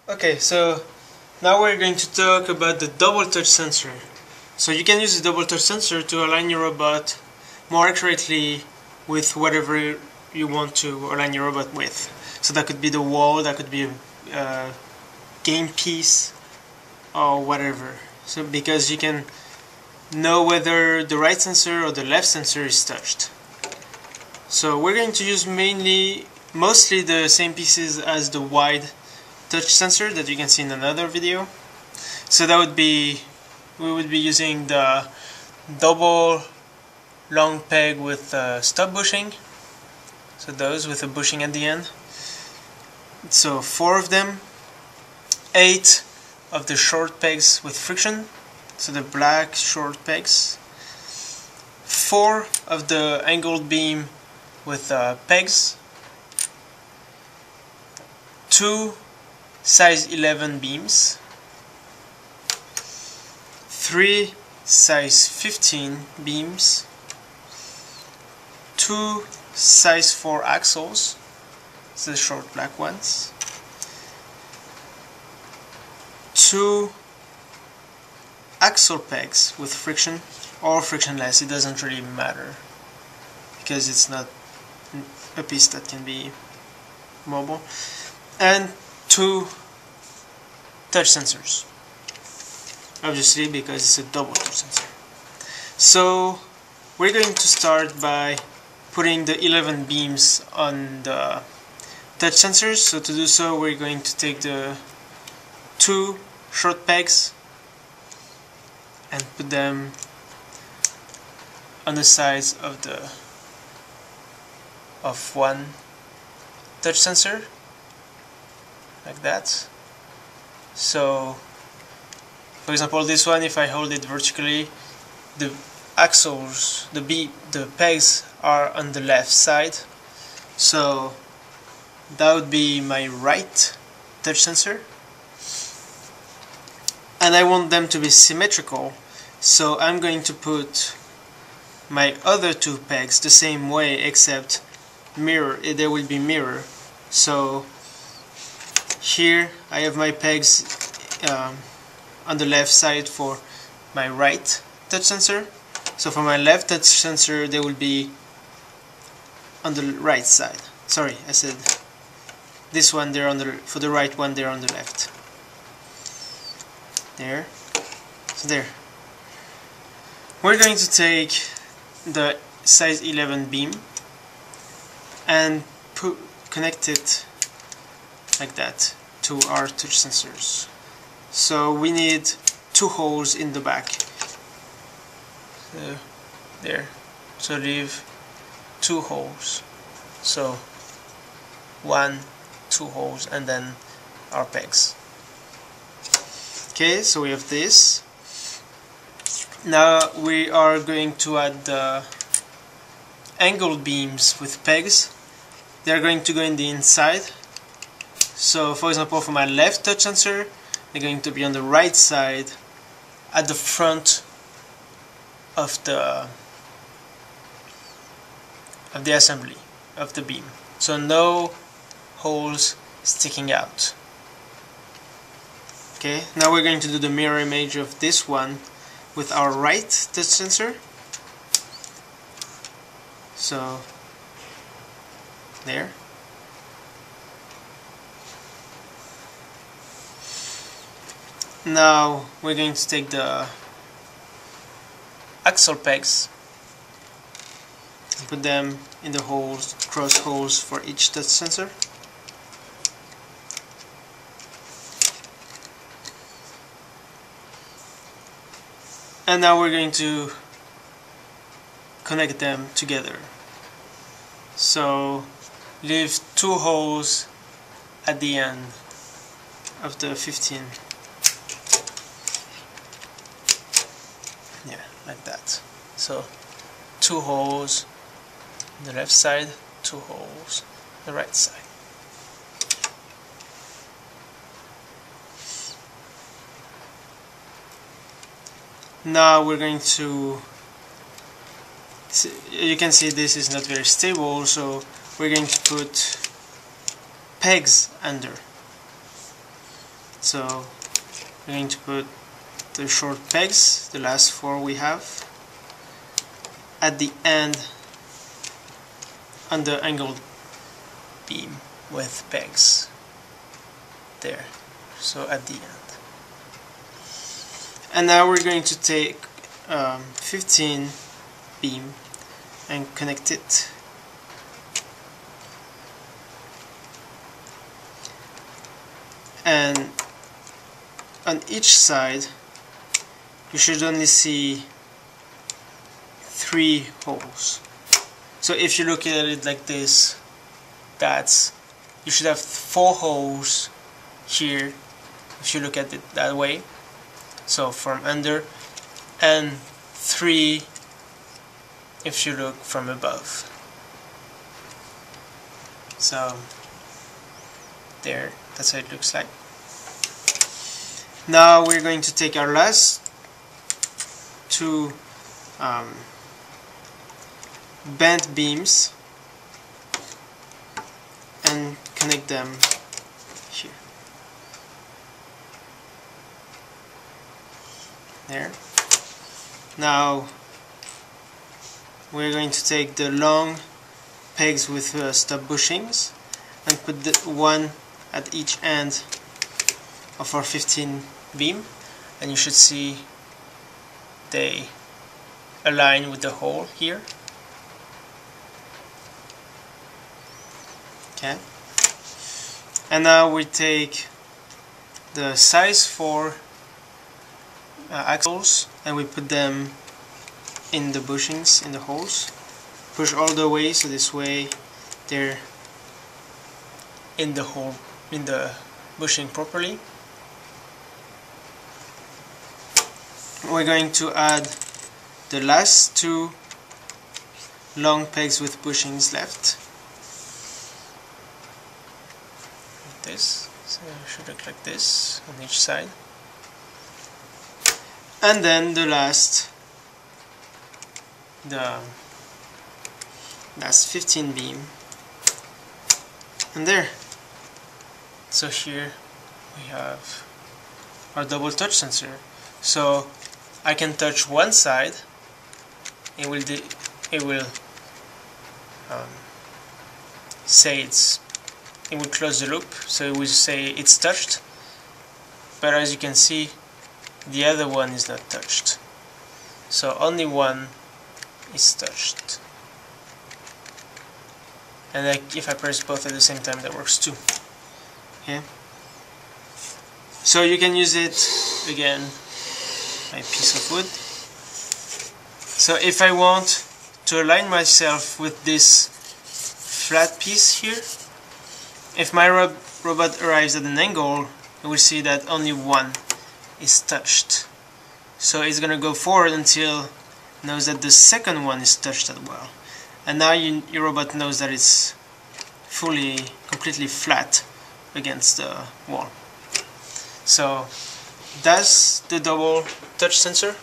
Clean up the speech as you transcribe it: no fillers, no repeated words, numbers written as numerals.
Okay, so now we're going to talk about the double touch sensor. So you can use the double touch sensor to align your robot more accurately with whatever you want to align your robot with. So that could be the wall, that could be a game piece, or whatever. So because you can know whether the right sensor or the left sensor is touched. So we're going to use mostly the same pieces as the wide touch sensor that you can see in another video. So that would be, we would be using the double long peg with stop bushing. So those with a bushing at the end. So 4 of them, 8 of the short pegs with friction, so the black short pegs, 4 of the angled beam with pegs, 2 size 11 beams, 3 size 15 beams, 2 size 4 axles, the short black ones, 2 axle pegs with friction or frictionless, it doesn't really matter because it's not a piece that can be mobile, and 2 touch sensors, obviously because it's a double touch sensor. So we're going to start by putting the 11 beams on the touch sensors. So to do so, we're going to take the 2 short pegs and put them on the sides of one touch sensor, like that. So for example, this one, if I hold it vertically, the axles, the pegs are on the left side, so that would be my right touch sensor, and I want them to be symmetrical, so I'm going to put my other 2 pegs the same way, except mirror, there will be mirror. So here I have my pegs on the left side for my right touch sensor. So for my left touch sensor, they will be on the right side. Sorry, I said this one, they're on the, for the right one, they're on the left. There. So there. We're going to take the size 11 beam and connect it like that to our touch sensors. So we need 2 holes in the back. There. So leave 2 holes. So 1, 2 holes, and then our pegs. Okay, so we have this. Now we are going to add the angled beams with pegs. They are going to go in the inside. So for example, for my left touch sensor, they're going to be on the right side at the front of the assembly of the beam. So no holes sticking out. Okay, now we're going to do the mirror image of this one with our right touch sensor. So there. Now we're going to take the axle pegs and put them in the holes, cross holes for each touch sensor. And now we're going to connect them together. So leave 2 holes at the end of the 15. Yeah, like that. So 2 holes on the left side, 2 holes on the right side. Now we're going to, you can see this is not very stable, so we're going to put pegs under. So we're going to put the short pegs, the last 4 we have, at the end on the angled beam with pegs there, so at the end. And now we're going to take 15 beam and connect it. And on each side you should only see 3 holes. So if you look at it like this, you should have 4 holes here if you look at it that way, so from under, and 3 if you look from above. So there, that's how it looks like. Now we're going to take our last 2 bent beams and connect them here. There. Now we're going to take the long pegs with stub bushings and put the one at each end of our 15 beam, and you should see they align with the hole here. Okay. And now we take the size 4 axles and we put them in the bushings, in the holes. Push all the way, so this way they're in the hole, in the bushing properly. We're going to add the last 2 long pegs with bushings left. Like this, so it should look like this on each side. And then the last 15 beam, and there. So here we have our double touch sensor. So I can touch one side, it will say it will close the loop, so it will say it's touched. But as you can see, the other one is not touched. So only one is touched. And if I press both at the same time, that works too. Okay. So you can use it again, my piece of wood. So if I want to align myself with this flat piece here, if my robot arrives at an angle, you will see that only one is touched. So it's gonna go forward until it knows that the second one is touched as well. And now your robot knows that it's completely flat against the wall. So that's the double touch sensor.